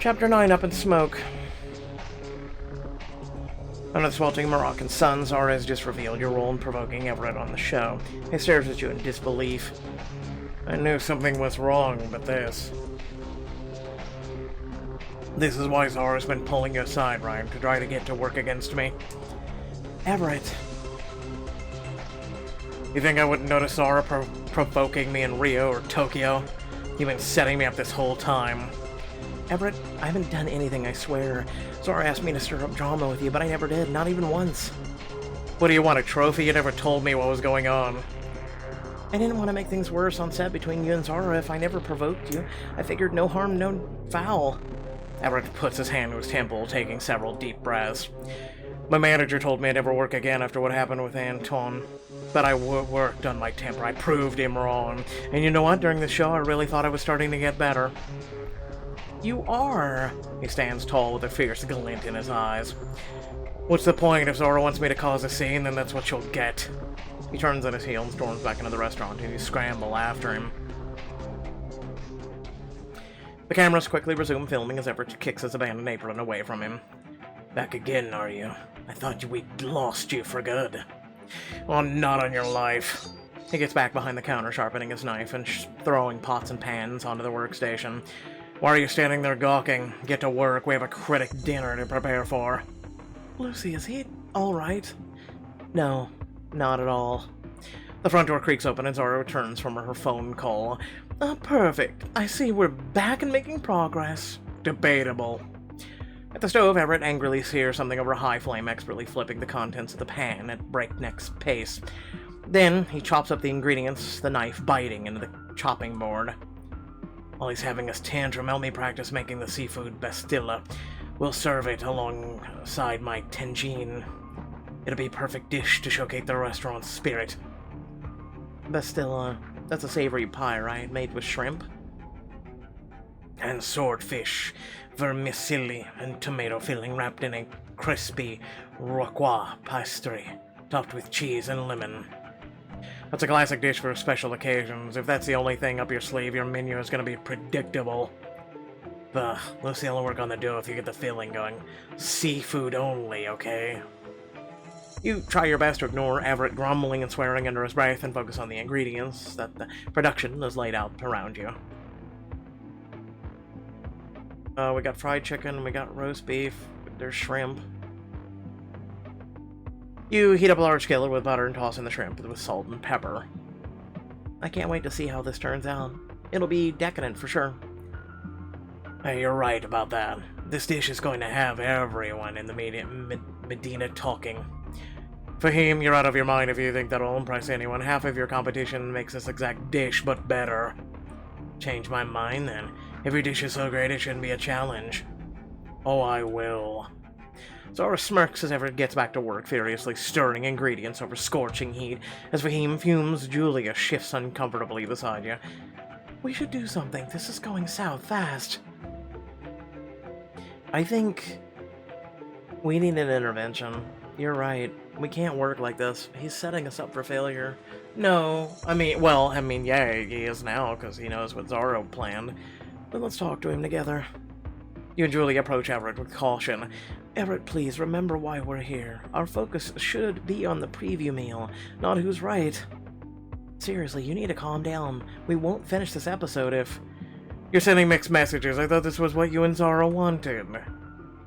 Chapter 9, Up in Smoke. Under the sweltering Moroccan sun, Zara has just revealed your role in provoking Everett on the show. He stares at you in disbelief. I knew something was wrong, but this... This is why Zara's been pulling you aside, right? To try to get to work against me. Everett. You think I wouldn't notice Zara provoking me in Rio or Tokyo? You've been setting me up this whole time. Everett, I haven't done anything, I swear. Zara asked me to stir up drama with you, but I never did, not even once. What do you want, a trophy? You never told me what was going on. I didn't want to make things worse on set between you and Zara if I never provoked you. I figured no harm, no foul. Everett puts his hand to his temple, taking several deep breaths. My manager told me I'd never work again after what happened with Anton. But I worked on my temper. I proved him wrong. And you know what? During the show, I really thought I was starting to get better. You are. He stands tall with a fierce glint in his eyes. What's the point? If Zora wants me to cause a scene, then that's what she'll get. He turns on his heel and storms back into the restaurant, and you scramble after him. The cameras quickly resume filming as Everett kicks his abandoned apron away from him. Back again, are you? I thought we'd lost you for good. Oh, not on your life. He gets back behind the counter, sharpening his knife and throwing pots and pans onto the workstation. Why are you standing there gawking? Get to work, we have a critic dinner to prepare for. Lucy, is he alright? No, not at all. The front door creaks open and Zara returns from her phone call. Perfect. I see we're back and making progress. Debatable. At the stove, Everett angrily sears something over a high flame, expertly flipping the contents of the pan at breakneck pace. Then, he chops up the ingredients, the knife biting into the chopping board. While he's having his tantrum, help me practice making the seafood pastilla. We'll serve it alongside my tangine. It'll be a perfect dish to showcase the restaurant's spirit. Pastilla, that's a savory pie, right? Made with shrimp? And swordfish, vermicelli, and tomato filling wrapped in a crispy roquois pastry, topped with cheese and lemon. That's a classic dish for special occasions. If that's the only thing up your sleeve, your menu is going to be predictable. Ugh, Lucille will work on the dough if you get the filling going. Seafood only, okay? You try your best to ignore Everett grumbling and swearing under his breath and focus on the ingredients that the production is laid out around you. We got fried chicken, we got roast beef, there's shrimp. You heat up a large skillet with butter and toss in the shrimp with salt and pepper. I can't wait to see how this turns out. It'll be decadent for sure. Hey, you're right about that. This dish is going to have everyone in the Medina talking. Fahim, you're out of your mind if you think that'll impress anyone. Half of your competition makes this exact dish, but better. Change my mind, then. If your dish is so great, it shouldn't be a challenge. Oh, I will. Zara smirks as Everett gets back to work, furiously stirring ingredients over scorching heat. As Fahim fumes, Julia shifts uncomfortably beside you. We should do something. This is going south fast. I think we need an intervention. You're right. We can't work like this. He's setting us up for failure. No, yeah, he is now, because he knows what Zara planned. But let's talk to him together. You and Julie approach Everett with caution. Everett, please, remember why we're here. Our focus should be on the preview meal, not who's right. Seriously, you need to calm down. We won't finish this episode if... You're sending mixed messages. I thought this was what you and Zara wanted.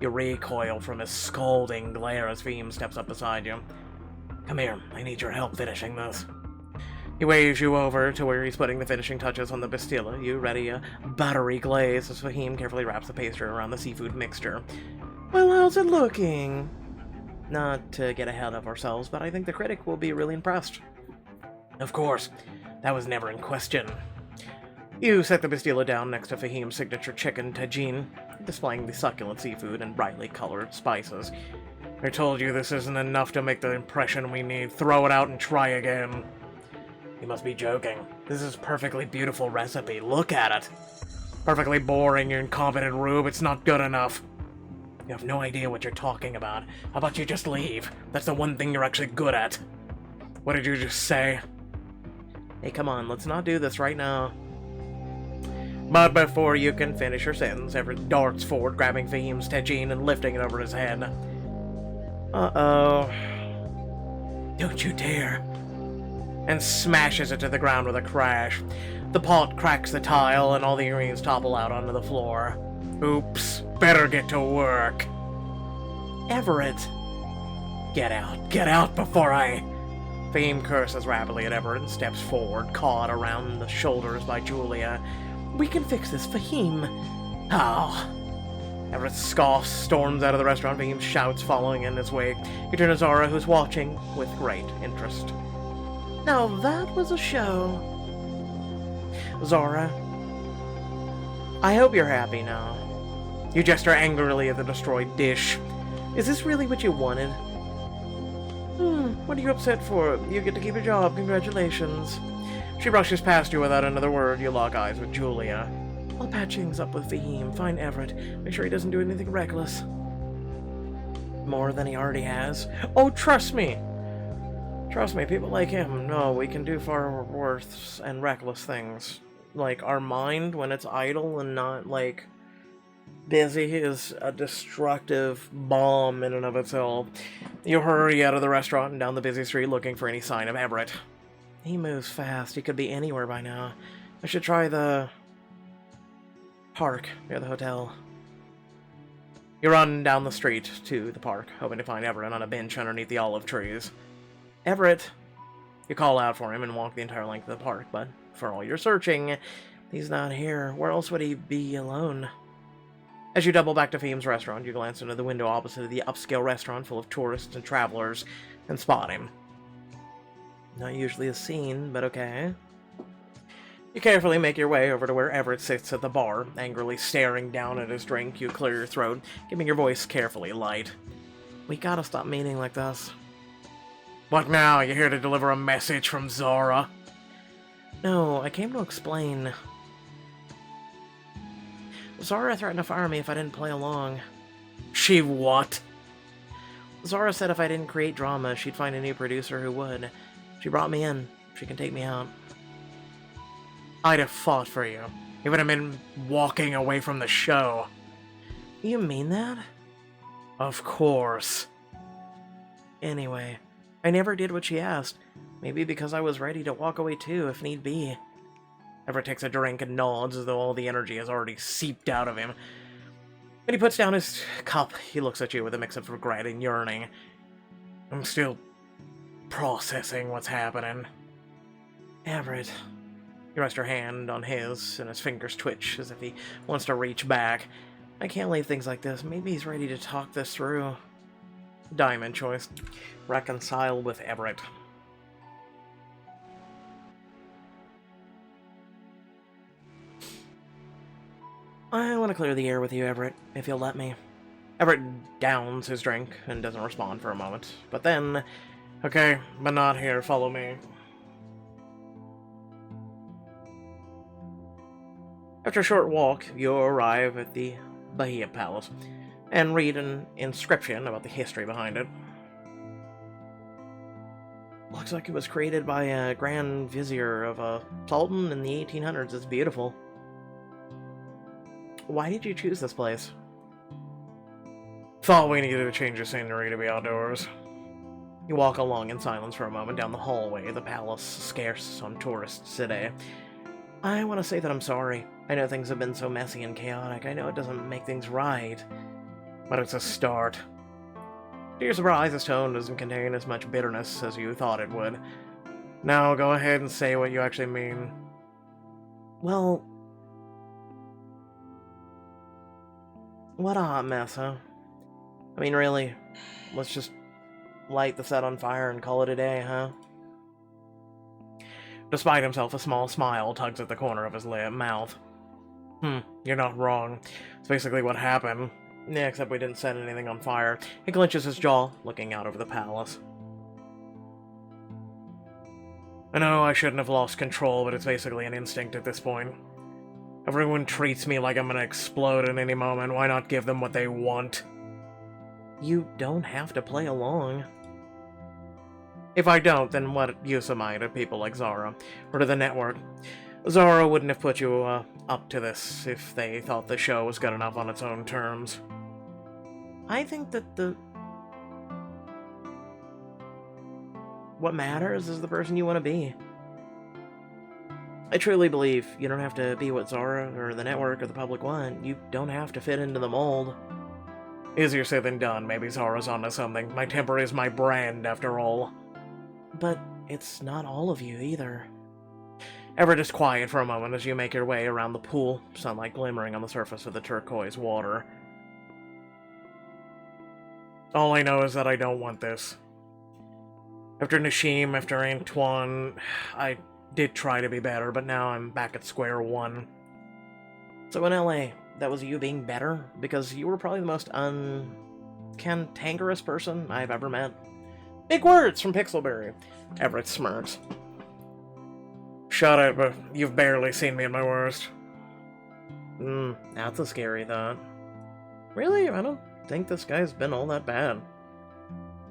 You recoil from his scalding glare as Fahim steps up beside you. Come here, I need your help finishing this. He waves you over to where he's putting the finishing touches on the pastilla. You ready a buttery glaze as Fahim carefully wraps the pastry around the seafood mixture. Well, how's it looking? Not to get ahead of ourselves, but I think the critic will be really impressed. Of course, that was never in question. You set the pastilla down next to Fahim's signature chicken tagine, displaying the succulent seafood and brightly colored spices. I told you this isn't enough to make the impression we need. Throw it out and try again. You must be joking. This is a perfectly beautiful recipe. Look at it. Perfectly boring, you incompetent rube. It's not good enough. You have no idea what you're talking about. How about you just leave? That's the one thing you're actually good at. What did you just say? Hey, come on. Let's not do this right now. But before you can finish your sentence, Everett darts forward, grabbing Fahim's Tejin and lifting it over his head. Uh-oh. Don't you dare. And smashes it to the ground with a crash. The pot cracks the tile, and all the earrings topple out onto the floor. Oops. Better get to work. Everett. Get out before I... Fahim curses rapidly at Everett and steps forward, caught around the shoulders by Julia. We can fix this, Fahim. How? Everett scoffs, storms out of the restaurant. Fahim shouts, following in his wake. He turns to Zara, who's watching with great interest. Now that was a show. Zara, I hope you're happy now. You gesture angrily at the destroyed dish. Is this really what you wanted? What are you upset for? You get to keep your job. Congratulations. She brushes past you without another word. You lock eyes with Julia. I'll patch things up with Fahim. Find Everett. Make sure he doesn't do anything reckless. More than he already has? Oh, trust me! Trust me, people like him know we can do far worse and reckless things. Like, our mind, when it's idle and not, like, busy, is a destructive bomb in and of itself. You hurry out of the restaurant and down the busy street looking for any sign of Everett. He moves fast. He could be anywhere by now. I should try the park near the hotel. You run down the street to the park, hoping to find Everett on a bench underneath the olive trees. Everett! You call out for him and walk the entire length of the park, but for all your searching, he's not here. Where else would he be alone? As you double back to Fahim's restaurant, you glance into the window opposite the upscale restaurant full of tourists and travelers and spot him. Not usually a scene, but okay. You carefully make your way over to where Everett sits at the bar, angrily staring down at his drink. You clear your throat, keeping your voice carefully light. We gotta stop meeting like this. What now? You here to deliver a message from Zara? No, I came to explain. Zara threatened to fire me if I didn't play along. She what? Zara said if I didn't create drama, she'd find a new producer who would. She brought me in. She can take me out. I'd have fought for you. You would have been walking away from the show. You mean that? Of course. Anyway, I never did what she asked. Maybe because I was ready to walk away too, if need be. Everett takes a drink and nods as though all the energy has already seeped out of him. When he puts down his cup, he looks at you with a mix of regret and yearning. I'm still processing what's happening. Everett. You rest your hand on his, and his fingers twitch as if he wants to reach back. I can't leave things like this. Maybe he's ready to talk this through. Diamond choice. Reconcile with Everett. I want to clear the air with you, Everett, if you'll let me. Everett downs his drink and doesn't respond for a moment. But then, okay, but not here, follow me. After a short walk, you arrive at the Bahia Palace and read an inscription about the history behind it. Looks like it was created by a Grand Vizier of a Sultan in the 1800s. It's beautiful. Why did you choose this place? Thought we needed a change of scenery to be outdoors. You walk along in silence for a moment down the hallway, the palace scarce on tourists today. I want to say that I'm sorry. I know things have been so messy and chaotic. I know it doesn't make things right. But it's a start. To your surprise, his tone doesn't contain as much bitterness as you thought it would. Now, go ahead and say what you actually mean. Well... what a hot mess, huh? I mean, really, let's just light the set on fire and call it a day, huh? Despite himself, a small smile tugs at the corner of his mouth. You're not wrong. It's basically what happened. Yeah, except we didn't set anything on fire. He clenches his jaw, looking out over the palace. I know I shouldn't have lost control, but it's basically an instinct at this point. Everyone treats me like I'm gonna explode at any moment. Why not give them what they want? You don't have to play along. If I don't, then what use am I to people like Zara, or to the network? Zara wouldn't have put you up to this if they thought the show was good enough on its own terms. I think that what matters is the person you want to be. I truly believe you don't have to be what Zara or the network or the public want. You don't have to fit into the mold. Easier said than done. Maybe Zara's onto something. My temper is my brand, after all. But it's not all of you, either. Everett is quiet for a moment as you make your way around the pool, sunlight glimmering on the surface of the turquoise water. All I know is that I don't want this. After Nashim, after Antoine, I did try to be better, but now I'm back at square one. So in LA, that was you being better? Because you were probably the most cantankerous person I've ever met. Big words from Pixelberry. Everett smirks. Shut it, but you've barely seen me at my worst. That's a scary thought. Really? I don't think this guy's been all that bad.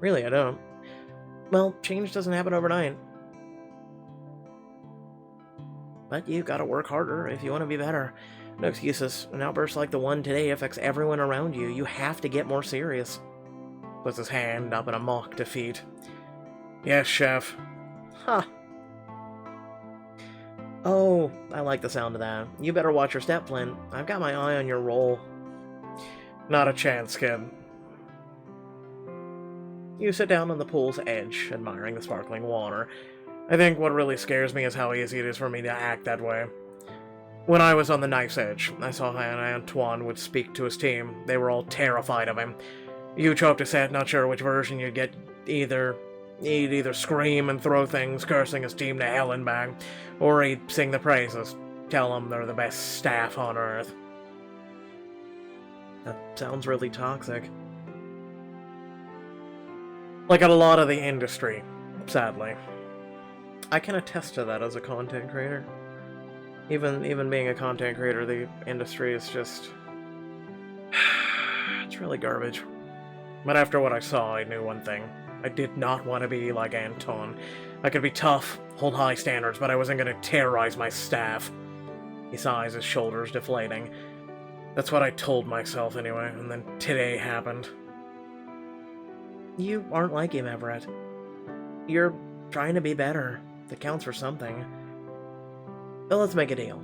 Really, I don't. Well, change doesn't happen overnight. But you gotta work harder if you want to be better. No excuses. An outburst like the one today affects everyone around you. You have to get more serious. Puts his hand up in a mock defeat. Yes, chef. Huh. Oh, I like the sound of that. You better watch your step, Flynn. I've got my eye on your roll. Not a chance, kid. You sit down on the pool's edge, admiring the sparkling water. I think what really scares me is how easy it is for me to act that way. When I was on the knife's edge, I saw how Antoine would speak to his team. They were all terrified of him. You choked his head, not sure which version you'd get. He'd either scream and throw things, cursing his team to hell and back, or he'd sing the praises, tell them they're the best staff on Earth. That sounds really toxic. Like a lot of the industry, sadly. I can attest to that as a content creator. Even being a content creator, the industry is just... it's really garbage. But after what I saw, I knew one thing. I did not want to be like Anton. I could be tough, hold high standards, but I wasn't going to terrorize my staff. He sighs, his shoulders deflating. That's what I told myself anyway, and then today happened. You aren't like him, Everett. You're trying to be better. That counts for something. But let's make a deal.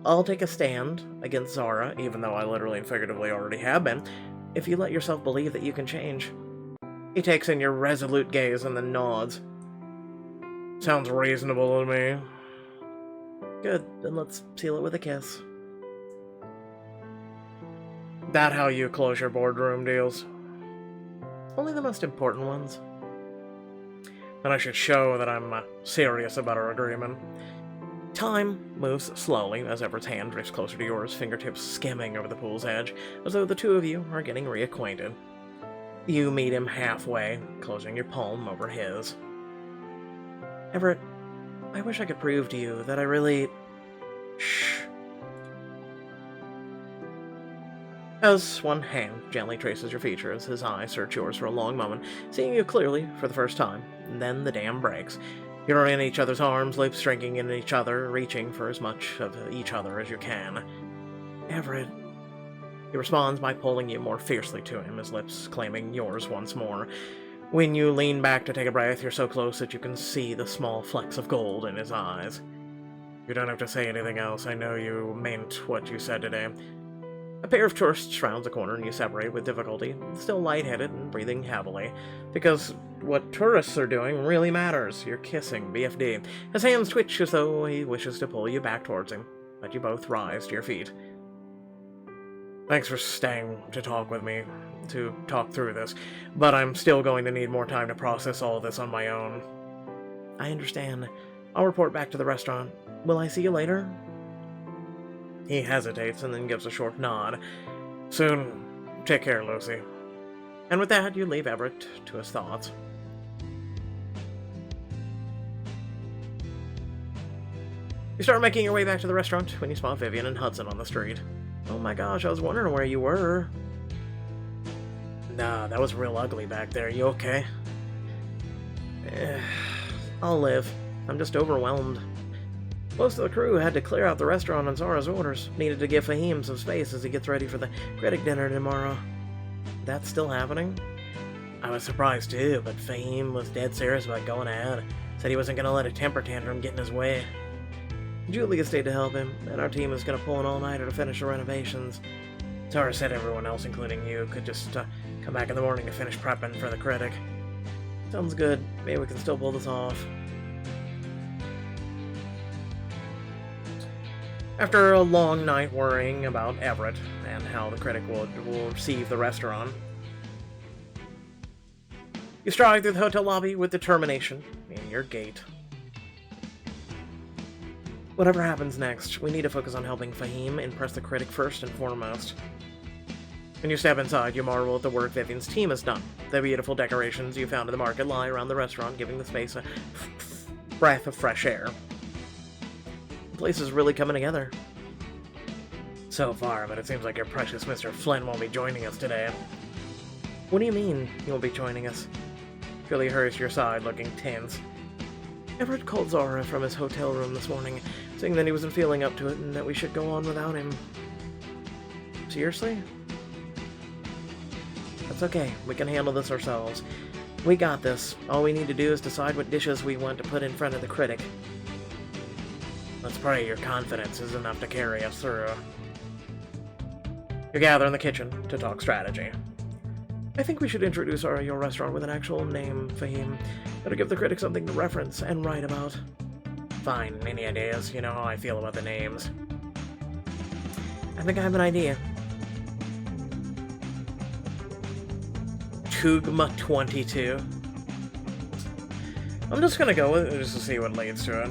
I'll take a stand against Zara, even though I literally and figuratively already have been, if you let yourself believe that you can change. He takes in your resolute gaze and then nods. Sounds reasonable to me. Good, then let's seal it with a kiss. That how you close your boardroom deals? Only the most important ones. Then I should show that I'm serious about our agreement. Time moves slowly as Everett's hand drifts closer to yours, fingertips skimming over the pool's edge, as though the two of you are getting reacquainted. You meet him halfway, closing your palm over his. Everett, I wish I could prove to you that I really... Shh. As one hand gently traces your features, his eyes search yours for a long moment, seeing you clearly for the first time. Then the dam breaks. You're in each other's arms, lips drinking in each other, reaching for as much of each other as you can. Everett. He responds by pulling you more fiercely to him, his lips claiming yours once more. When you lean back to take a breath, you're so close that you can see the small flecks of gold in his eyes. You don't have to say anything else. I know you meant what you said today. A pair of tourists rounds a corner and you separate with difficulty, still lightheaded and breathing heavily, because what tourists are doing really matters. You're kissing, BFD. His hands twitch as though he wishes to pull you back towards him, but you both rise to your feet. Thanks for staying to talk with me, to talk through this, but I'm still going to need more time to process all of this on my own. I understand. I'll report back to the restaurant. Will I see you later? He hesitates and then gives a short nod. Soon. Take care, Lucy. And with that, you leave Everett to his thoughts. You start making your way back to the restaurant when you spot Vivian and Hudson on the street. Oh my gosh, I was wondering where you were. Nah, that was real ugly back there. You okay? I'll live. I'm just overwhelmed. Most of the crew had to clear out the restaurant on Zara's orders. Needed to give Fahim some space as he gets ready for the critic dinner tomorrow. That's still happening? I was surprised too, but Fahim was dead serious about going ahead. Said he wasn't going to let a temper tantrum get in his way. Julia stayed to help him, and our team is going to pull an all-nighter to finish the renovations. Zara said everyone else, including you, could just come back in the morning to finish prepping for the critic. Sounds good. Maybe we can still pull this off. After a long night worrying about Everett and how the critic will receive the restaurant, you stride through the hotel lobby with determination in your gait. Whatever happens next, we need to focus on helping Fahim impress the critic first and foremost. When you step inside, you marvel at the work Vivian's team has done. The beautiful decorations you found in the market lie around the restaurant, giving the space a breath of fresh air. The place is really coming together. So far, but it seems like your precious Mr. Flynn won't be joining us today. What do you mean, he won't be joining us? Philly hurries to your side, looking tense. Everett called Zara from his hotel room this morning, saying that he wasn't feeling up to it and that we should go on without him. Seriously? That's okay. We can handle this ourselves. We got this. All we need to do is decide what dishes we want to put in front of the critic. Let's pray your confidence is enough to carry us through. You gather in the kitchen to talk strategy. I think we should introduce your restaurant with an actual name, Fahim. That'll give the critic something to reference and write about. Fine, any ideas? You know how I feel about the names. I think I have an idea. Tugma 22. I'm just gonna go with it just to see what leads to it.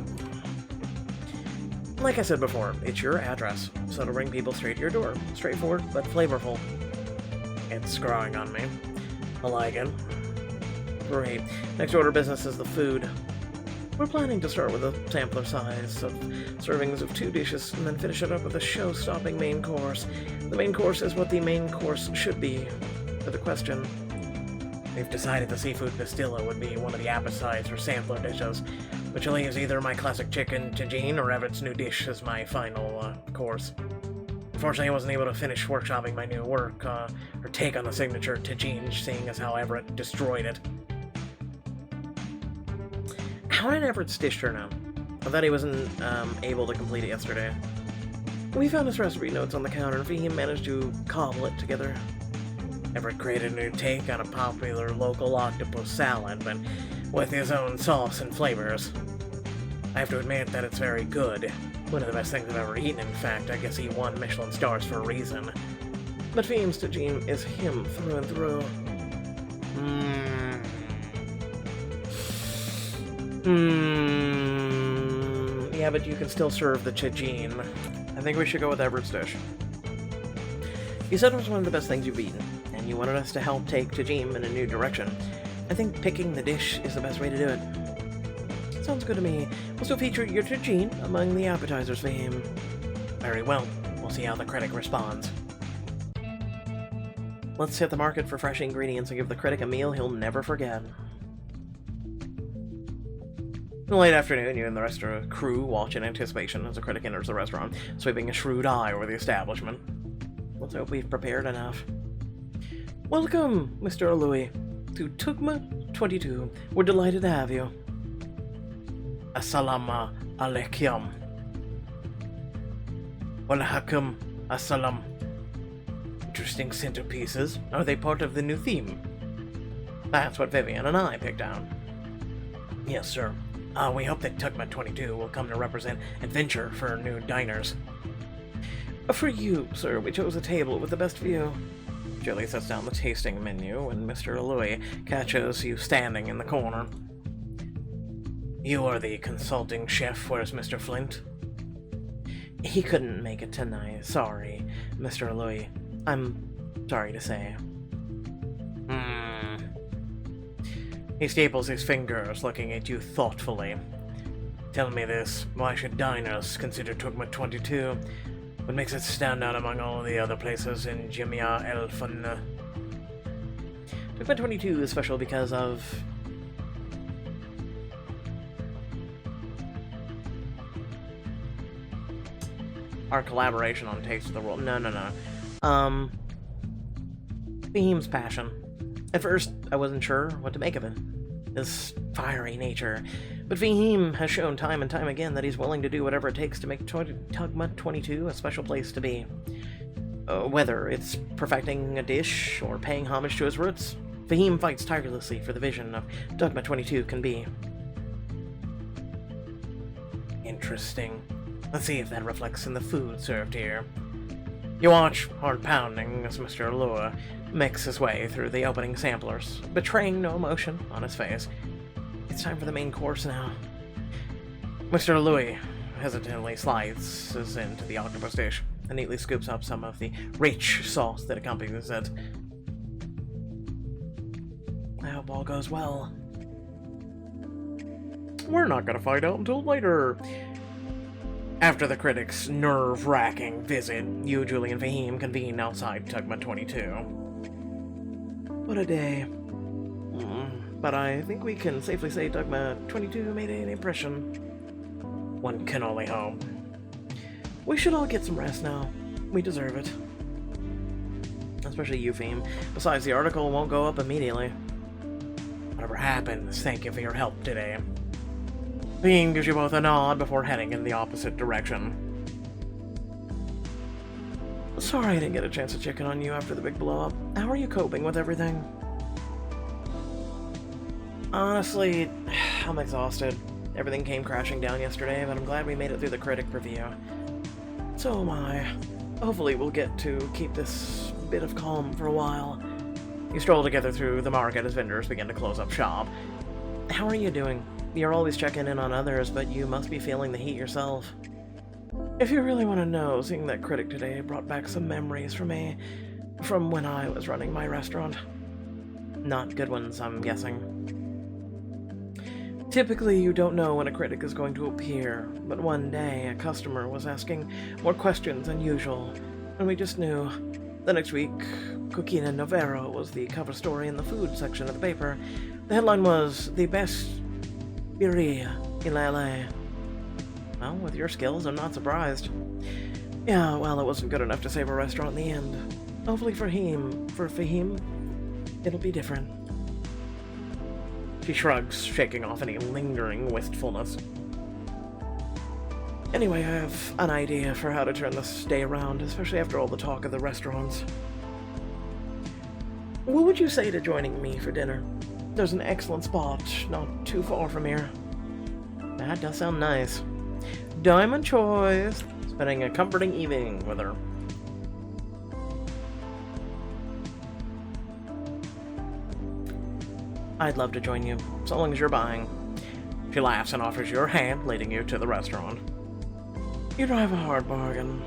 Like I said before, it's your address, so it'll bring people straight to your door. Straightforward, but flavorful. It's growing on me. I like it. Great. Next order of business is the food. We're planning to start with a sampler size of servings of 2 dishes and then finish it up with a show-stopping main course. The main course is what the main course should be. For the question, we've decided the seafood pastilla would be one of the appetizer sampler dishes, which leaves either my classic chicken tagine or Everett's new dish as my final course. Unfortunately, I wasn't able to finish workshopping my new work, or take on the signature tagine, seeing as how Everett destroyed it. How did Everett's dish turn out? I thought he wasn't able to complete it yesterday. We found his recipe notes on the counter, and he managed to cobble it together. Everett created a new take on a popular local octopus salad, but with his own sauce and flavors. I have to admit that it's very good. One of the best things I've ever eaten, in fact. I guess he won Michelin stars for a reason. But Fahim's tagine is him through and through. Yeah, but you can still serve the tagine. I think we should go with Everett's dish. You said it was one of the best things you've eaten, and you wanted us to help take tagine in a new direction. I think picking the dish is the best way to do it. Sounds good to me. We'll still feature your tagine among the appetizers for him. Very well. We'll see how the critic responds. Let's hit the market for fresh ingredients and give the critic a meal he'll never forget. In the late afternoon, you and the rest of the crew watch in anticipation as the critic enters the restaurant, sweeping a shrewd eye over the establishment. Let's hope we've prepared enough. Welcome, Mr. Louis, to Tugma 22. We're delighted to have you. Assalamu alaikum. Walaikum assalam. Interesting centerpieces. Are they part of the new theme? That's what Vivian and I picked out. Yes, sir. We hope that Tugma 22 will come to represent adventure for new diners. For you, sir, we chose a table with the best view. Julie sets down the tasting menu, and Mr. Louis catches you standing in the corner. You are the consulting chef. Where's Mr. Flint? He couldn't make it tonight. Sorry, Mr. Louis. I'm sorry to say. He staples his fingers, looking at you thoughtfully. Tell me this. Why should diners consider Tugma 22? What makes it stand out among all the other places in Jimia El Fun? Tugma 22 is special because of... our collaboration on Taste of the World. No. Fahim's passion. At first, I wasn't sure what to make of it. His fiery nature. But Fahim has shown time and time again that he's willing to do whatever it takes to make Tugma 22 a special place to be. Whether it's perfecting a dish or paying homage to his roots, Fahim fights tirelessly for the vision of Tugma 22 can be. Interesting. Let's see if that reflects in the food served here. You watch, hard pounding, as Mr. Lua makes his way through the opening samplers, betraying no emotion on his face. It's time for the main course now. Mr. Louis hesitantly slices into the octopus dish and neatly scoops up some of the rich sauce that accompanies it. I hope all goes well. We're not gonna find out until later. After the critics' nerve-wracking visit, you, Julie, and Fahim convene outside Tugma 22. What a day. But I think we can safely say Tugma 22 made an impression. One can only hope. We should all get some rest now. We deserve it. Especially you, Fahim. Besides, the article won't go up immediately. Whatever happens, thank you for your help today. Fahim gives you both a nod before heading in the opposite direction. Sorry I didn't get a chance to check in on you after the big blow-up. How are you coping with everything? Honestly, I'm exhausted. Everything came crashing down yesterday, but I'm glad we made it through the critic review. So am I. Hopefully we'll get to keep this bit of calm for a while. You stroll together through the market as vendors begin to close up shop. How are you doing? You're always checking in on others, but you must be feeling the heat yourself. If you really want to know, seeing that critic today brought back some memories for me from when I was running my restaurant. Not good ones, I'm guessing. Typically, you don't know when a critic is going to appear, but one day a customer was asking more questions than usual, and we just knew. The next week, Coquina Novero was the cover story in the food section of the paper. The headline was, "The Best Birria in LA." Well, with your skills, I'm not surprised. Yeah, well, it wasn't good enough to save a restaurant in the end. Hopefully for Fahim, it'll be different. She shrugs, shaking off any lingering wistfulness. Anyway, I have an idea for how to turn this day around, especially after all the talk of the restaurants. What would you say to joining me for dinner? There's an excellent spot not too far from here. That does sound nice. Diamond choice. Spending a comforting evening with her. I'd love to join you, so long as you're buying. She laughs and offers you her hand, leading you to the restaurant. You drive a hard bargain.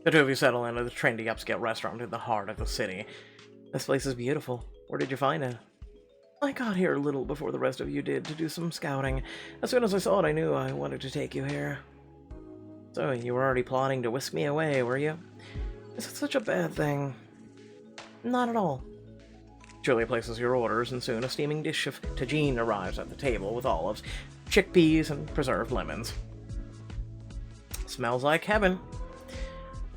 The two of you settle into the trendy upscale restaurant in the heart of the city. This place is beautiful. Where did you find it? I got here a little before the rest of you did to do some scouting. As soon as I saw it, I knew I wanted to take you here. So, you were already plotting to whisk me away, were you? Is it such a bad thing? Not at all. Julia places your orders, and soon a steaming dish of tagine arrives at the table with olives, chickpeas, and preserved lemons. Smells like heaven.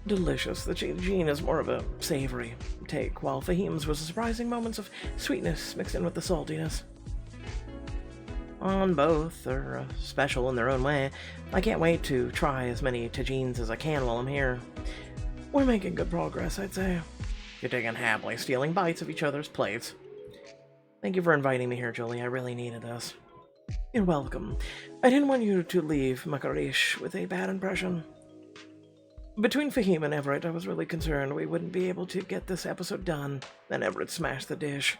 Delicious. The tagine is more of a savory take, while Fahim's was surprising moments of sweetness mixed in with the saltiness. On both are special in their own way. I can't wait to try as many tagines as I can while I'm here. We're making good progress, I'd say. You're digging happily, stealing bites of each other's plates. Thank you for inviting me here, Julie. I really needed this. You're welcome. I didn't want you to leave Makarish with a bad impression. Between Fahim and Everett, I was really concerned we wouldn't be able to get this episode done. Then Everett smashed the dish.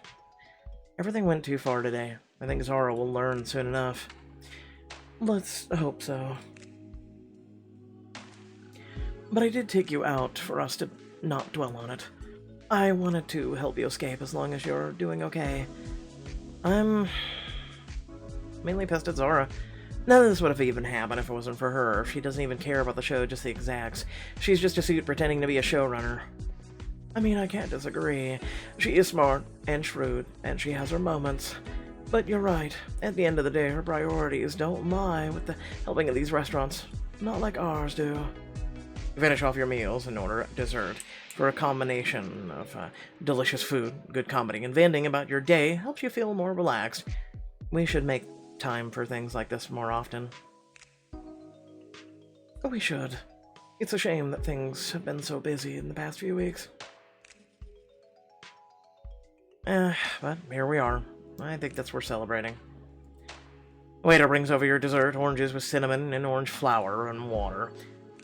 Everything went too far today. I think Zara will learn soon enough. Let's hope so. But I did take you out for us to not dwell on it. I wanted to help you escape as long as you're doing okay. I'm mainly pissed at Zara. None of this would have even happened if it wasn't for her. She doesn't even care about the show, just the exacts. She's just a suit pretending to be a showrunner. I mean, I can't disagree. She is smart and shrewd, and she has her moments. But you're right. At the end of the day, her priorities don't lie with the helping of these restaurants. Not like ours do. Finish off your meals and order dessert. For a combination of delicious food, good comedy, and venting about your day helps you feel more relaxed. We should make time for things like this more often. We should. It's a shame that things have been so busy in the past few weeks. But here we are. I think that's worth celebrating. Waiter brings over your dessert, oranges with cinnamon and orange flour and water.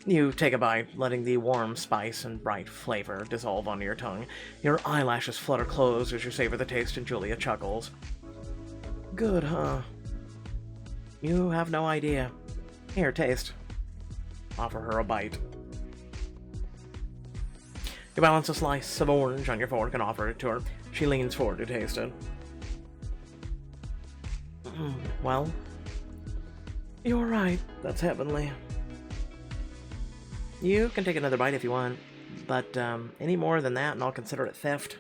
You take a bite, letting the warm spice and bright flavor dissolve onto your tongue. Your eyelashes flutter closed as you savor the taste, and Julia chuckles. Good, huh? You have no idea. Here, taste. Offer her a bite. You balance a slice of orange on your fork and offer it to her. She leans forward to taste it. Well, you're right. That's heavenly. You can take another bite if you want, but any more than that and I'll consider it theft.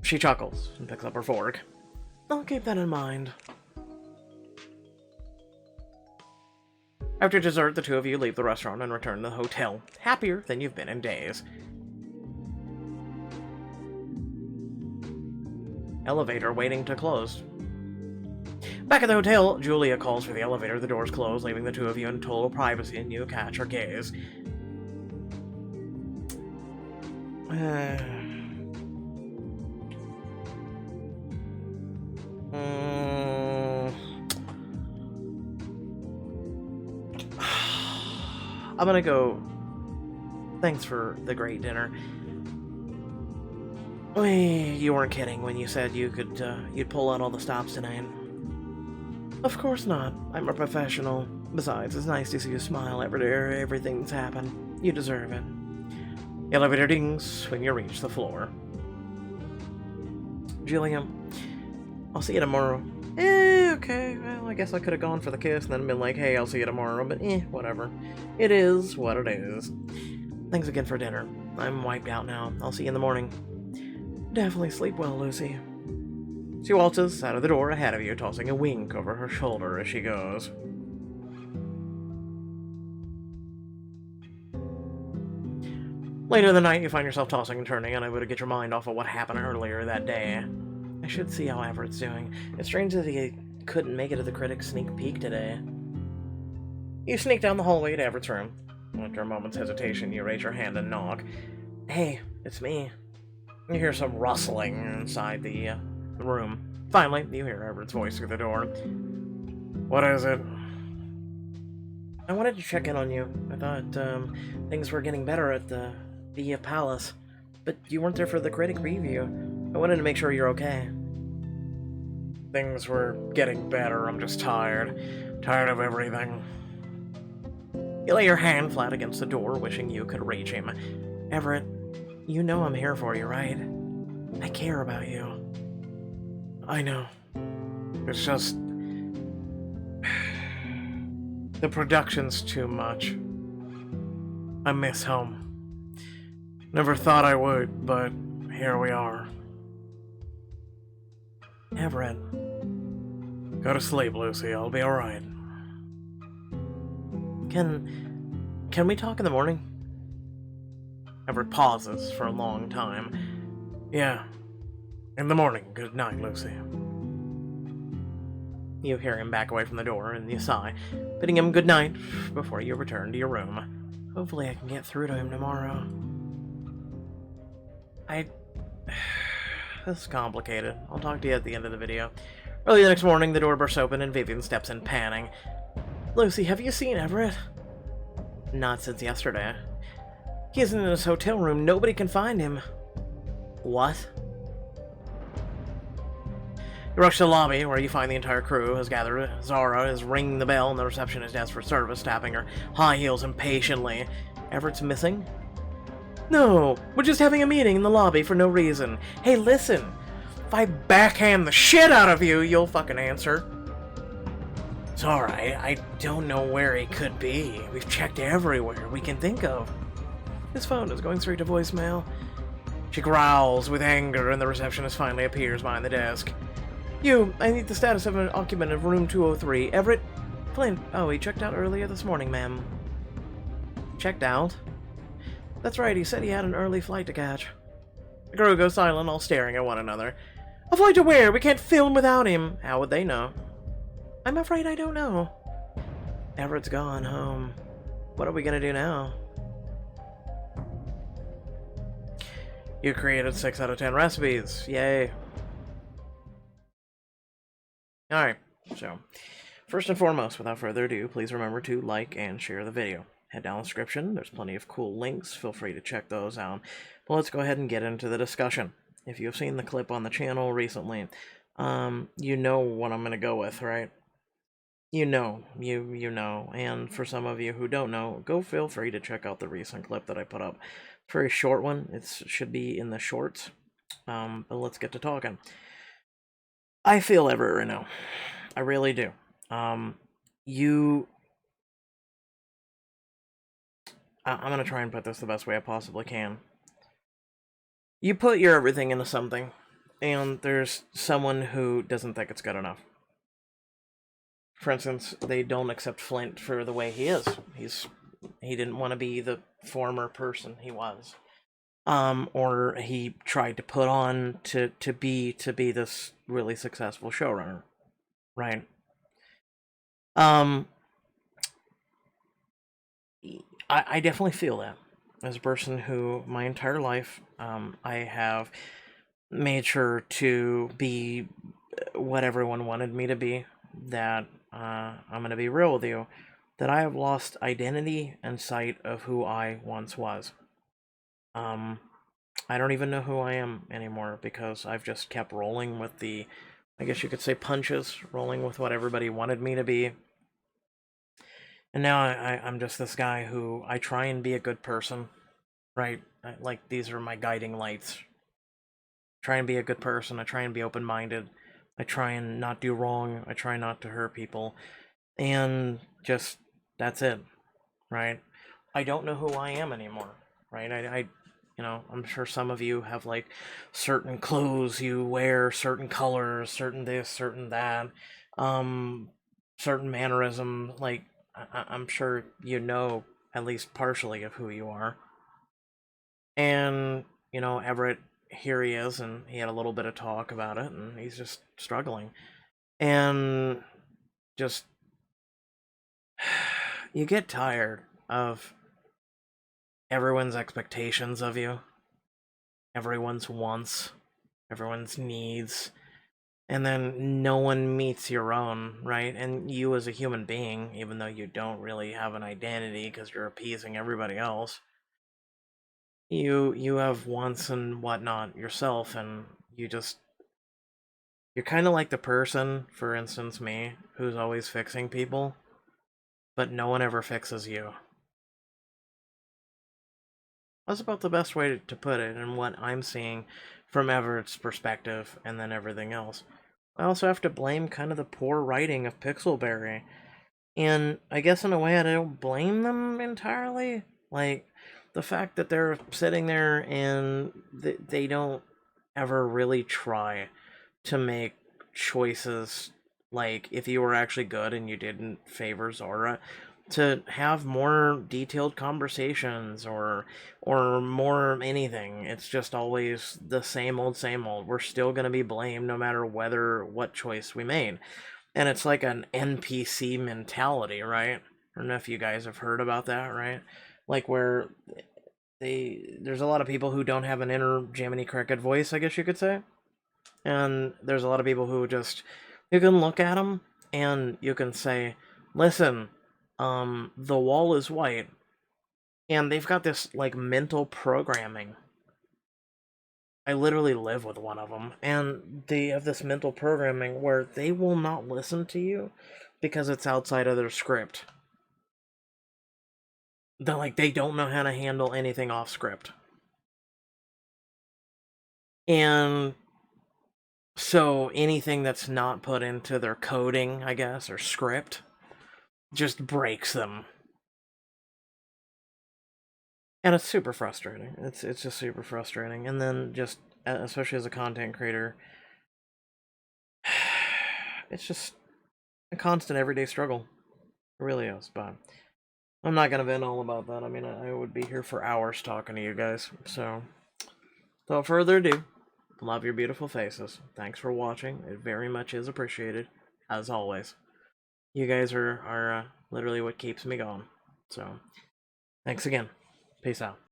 She chuckles and picks up her fork. I'll keep that in mind. After dessert, the two of you leave the restaurant and return to the hotel, happier than you've been in days. Elevator waiting to close. Back at the hotel, Julia calls for the elevator. The doors close, leaving the two of you in total privacy, and you catch her gaze. I'm gonna go. Thanks for the great dinner. You weren't kidding when you said you'd pull out all the stops tonight. Of course not. I'm a professional. Besides, it's nice to see you smile after everything that's happened. You deserve it. Elevator dings when you reach the floor. Julia, I'll see you tomorrow. Okay, well, I guess I could have gone for the kiss and then been like, hey, I'll see you tomorrow, but whatever. It is what it is. Thanks again for dinner. I'm wiped out now. I'll see you in the morning. Definitely sleep well, Lucy. She waltzes out of the door ahead of you, tossing a wink over her shoulder as she goes. Later in the night, you find yourself tossing and turning, unable to get your mind off of what happened earlier that day. I should see how Everett's doing. It's strange that he couldn't make it to the critics' sneak peek today. You sneak down the hallway to Everett's room. After a moment's hesitation, you raise your hand and knock. Hey, it's me. You hear some rustling inside the room. Finally, you hear Everett's voice through the door. What is it? I wanted to check in on you. I thought things were getting better at the palace, but you weren't there for the critic preview. I wanted to make sure you're okay. Things were getting better. I'm just tired. Tired of everything. You lay your hand flat against the door, wishing you could reach him. Everett, you know I'm here for you, right? I care about you. I know. It's just... the production's too much. I miss home. Never thought I would, but here we are. Everett. Go to sleep, Lucy. I'll be alright. Can we talk in the morning? Everett pauses for a long time. Yeah. In the morning. Good night, Lucy. You hear him back away from the door, and you sigh, bidding him good night before you return to your room. Hopefully I can get through to him tomorrow. This is complicated. I'll talk to you at the end of the video. Early the next morning, the door bursts open and Vivian steps in, panting. Lucy, have you seen Everett? Not since yesterday. He isn't in his hotel room. Nobody can find him. What? You rush to the lobby, where you find the entire crew has gathered. Zara is ringing the bell on the receptionist desk for service, tapping her high heels impatiently. Everett's missing? No, we're just having a meeting in the lobby for no reason. Hey, listen. If I backhand the shit out of you, you'll fucking answer. It's alright, I don't know where he could be. We've checked everywhere we can think of. His phone is going straight to voicemail. She growls with anger, and the receptionist finally appears behind the desk. I need the status of an occupant of room 203. Everett Flint. Oh, he checked out earlier this morning, ma'am. Checked out? That's right, he said he had an early flight to catch. The crew go silent, all staring at one another. A flight to where? We can't film without him. How would they know? I'm afraid I don't know. Everett's gone home. What are we gonna do now? You created 6 out of 10 recipes. Yay. Alright, so first and foremost, without further ado, please remember to like and share the video. Head down the description, there's plenty of cool links, feel free to check those out. But let's go ahead and get into the discussion. If you've seen the clip on the channel recently, you know what I'm going to go with, right? You know, and for some of you who don't know, feel free to check out the recent clip that I put up. It's a very short one, it should be in the shorts, but let's get to talking. I feel Everett right now. I really do. I'm gonna try and put this the best way I possibly can. You put your everything into something, and there's someone who doesn't think it's good enough. For instance, they don't accept Flint for the way he is. He didn't want to be the former person he was. Or he tried to put on to be this really successful showrunner, right? I definitely feel that as a person who my entire life I have made sure to be what everyone wanted me to be. That I'm gonna be real with you, that I have lost identity and sight of who I once was. I don't even know who I am anymore because I've just kept rolling with the, I guess you could say, punches, rolling with what everybody wanted me to be. And now I'm just this guy who I try and be a good person, right? Like, these are my guiding lights. Try and be a good person. I try and be open-minded. I try and not do wrong. I try not to hurt people. And just, that's it, right? I don't know who I am anymore, right? You know, I'm sure some of you have, like, certain clothes you wear, certain colors, certain this, certain that, certain mannerism. Like, I'm sure you know at least partially of who you are. And, you know, Everett, here he is, and he had a little bit of talk about it, and he's just struggling. And just, you get tired of everyone's expectations of you, everyone's wants, everyone's needs, and then no one meets your own, right? And you as a human being, even though you don't really have an identity because you're appeasing everybody else, you have wants and whatnot yourself, and you're kind of like the person, for instance me, who's always fixing people, but no one ever fixes you. That's about the best way to put it, and what I'm seeing from Everett's perspective, and then everything else. I also have to blame kind of the poor writing of Pixelberry. And I guess in a way I don't blame them entirely. Like, the fact that they're sitting there and they don't ever really try to make choices, like, if you were actually good and you didn't favor Zora, to have more detailed conversations or more anything. It's just always the same old, same old. We're still going to be blamed no matter what choice we made. And it's like an NPC mentality, right? I don't know if you guys have heard about that, right? Like, where there's a lot of people who don't have an inner Jiminy Cricket voice, I guess you could say. And there's a lot of people who just, you can look at them and you can say, listen, the wall is white. And they've got this, like, mental programming. I literally live with one of them, and they have this mental programming where they will not listen to you because it's outside of their script. They don't know how to handle anything off script. And so anything that's not put into their coding, I guess, or script, just breaks them. And it's super frustrating. It's just super frustrating. And then just, especially as a content creator, it's just a constant everyday struggle. It really is, but I'm not gonna vent all about that. I mean, I would be here for hours talking to you guys. So, without further ado, love your beautiful faces. Thanks for watching. It very much is appreciated, as always. You guys are literally what keeps me going. So, thanks again. Peace out.